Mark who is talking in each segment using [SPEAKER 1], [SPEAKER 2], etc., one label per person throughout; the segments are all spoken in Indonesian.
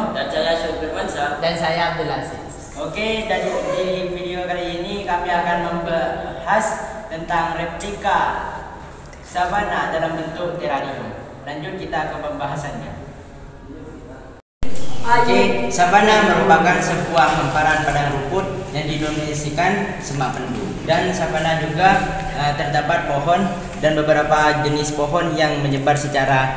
[SPEAKER 1] Beno.
[SPEAKER 2] Dan saya Syurfirmansyah.
[SPEAKER 1] Dan saya Abdul Aziz.
[SPEAKER 2] Oke, dan di video kali ini kami akan membahas tentang replika sabana dalam bentuk terarium. Lanjut kita ke pembahasannya. Oke, sabana merupakan sebuah hamparan padang rumput yang didominasikan semak pendu. Dan sabana juga terdapat pohon dan beberapa jenis pohon yang menyebar secara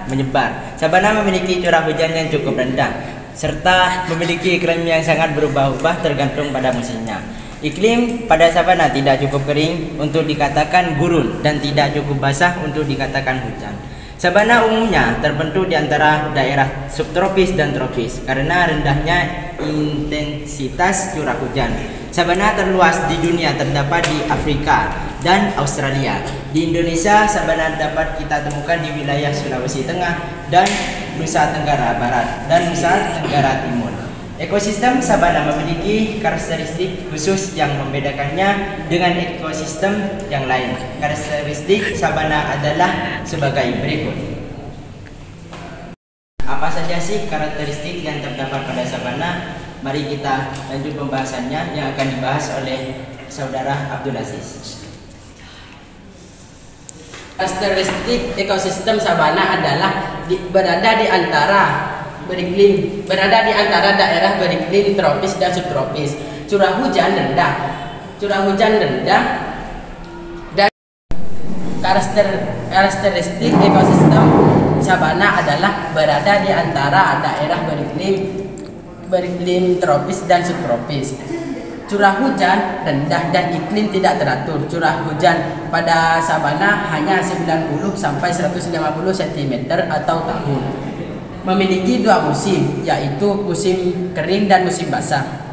[SPEAKER 2] menyebar. Sabana memiliki curah hujan yang cukup rendah serta memiliki iklim yang sangat berubah-ubah tergantung pada musimnya. Iklim pada sabana tidak cukup kering untuk dikatakan gurun dan tidak cukup basah untuk dikatakan hujan. Sabana umumnya terbentuk di antara daerah subtropis dan tropis karena rendahnya intensitas curah hujan. Sabana terluas di dunia terdapat di Afrika dan Australia. Di Indonesia, sabana dapat kita temukan di wilayah Sulawesi Tengah dan Nusa Tenggara Barat dan Nusa Tenggara Timur. Ekosistem sabana memiliki karakteristik khusus yang membedakannya dengan ekosistem yang lain. Karakteristik sabana adalah sebagai berikut. Apa saja sih karakteristik yang terdapat pada sabana? Mari kita lanjut pembahasannya yang akan dibahas oleh saudara Abdul Aziz.
[SPEAKER 1] Karakteristik ekosistem sabana adalah berada di antara daerah beriklim tropis dan subtropis. Curah hujan rendah dan karakteristik ekosistem sabana adalah berada di antara daerah beriklim tropis dan subtropis. Curah hujan rendah dan iklim tidak teratur. Curah hujan pada sabana hanya 90 sampai 150 cm atau tahun. Memiliki dua musim, yaitu musim kering dan musim basah.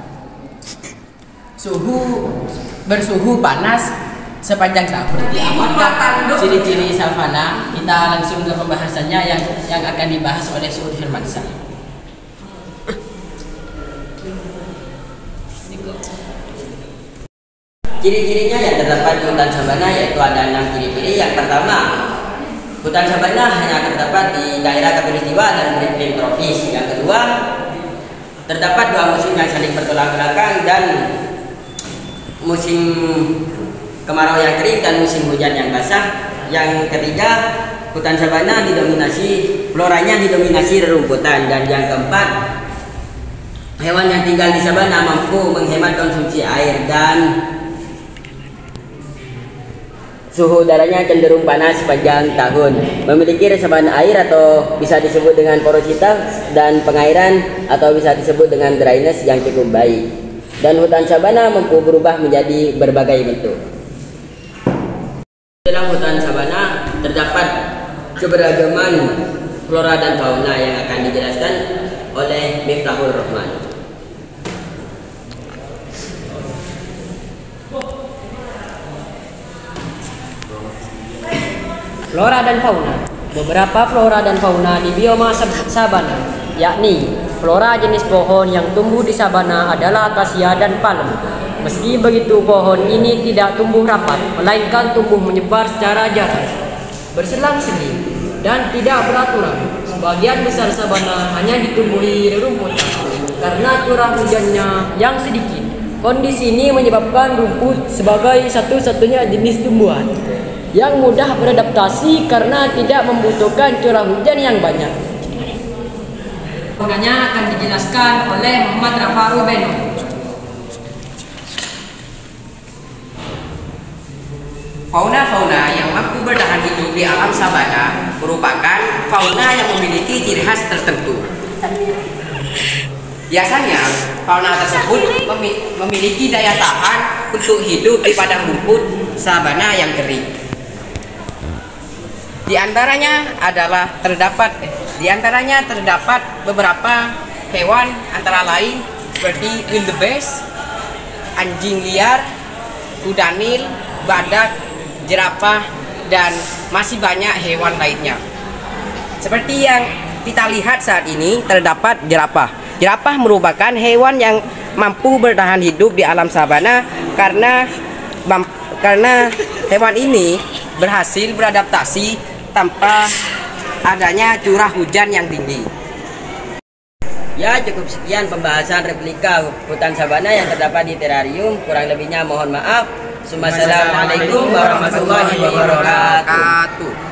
[SPEAKER 1] Bersuhu panas sepanjang tahun. Apakah ciri-ciri savana? Kita langsung ke pembahasannya yang akan dibahas oleh Syurfirmansyah.
[SPEAKER 2] Ciri-cirinya yang terdapat di hutan sabana yaitu ada 6 ciri-ciri. Yang pertama, hutan sabana hanya terdapat di daerah khatulistiwa dan beriklim tropis. Yang kedua, terdapat dua musim yang saling bertolak belakang dan musim kemarau yang kering dan musim hujan yang basah. Yang ketiga, hutan sabana floranya didominasi rerumputan. Dan yang keempat, hewan yang tinggal di sabana mampu menghemat konsumsi air dan suhu udaranya cenderung panas sepanjang tahun. Memiliki resapan air atau bisa disebut dengan porositas dan pengairan atau bisa disebut dengan dryness yang cukup baik. Dan hutan sabana mampu berubah menjadi berbagai bentuk. Dalam hutan sabana terdapat keberagaman flora dan fauna yang akan dijelaskan oleh Miftahul Rahman.
[SPEAKER 3] Flora dan fauna. Beberapa flora dan fauna di bioma sabana, yakni flora jenis pohon yang tumbuh di sabana adalah akasia dan palem. Meski begitu, pohon ini tidak tumbuh rapat, melainkan tumbuh menyebar secara jarak, berselang-seling, dan tidak beraturan. Sebagian besar sabana hanya ditumbuhi rerumputan karena curah hujannya yang sedikit. Kondisi ini menyebabkan rumput sebagai satu-satunya jenis tumbuhan yang mudah beradaptasi karena tidak membutuhkan curah hujan yang banyak. Faunanya akan dijelaskan oleh Muhammad Rafaru Beno.
[SPEAKER 4] Fauna-fauna yang mampu bertahan hidup di alam sabana merupakan fauna yang memiliki ciri khas tertentu. Biasanya, fauna tersebut memiliki daya tahan untuk hidup di padang rumput sabana yang kering. Di antaranya terdapat beberapa hewan antara lain seperti wildebeest, anjing liar, kuda nil, badak, jerapah, dan masih banyak hewan lainnya. Seperti yang kita lihat saat ini terdapat jerapah. Jerapah merupakan hewan yang mampu bertahan hidup di alam sabana karena hewan ini berhasil beradaptasi tanpa adanya curah hujan yang tinggi.
[SPEAKER 5] Ya, cukup sekian pembahasan replika hutan sabana yang terdapat di terarium. Kurang lebihnya mohon maaf. Assalamualaikum warahmatullahi wabarakatuh.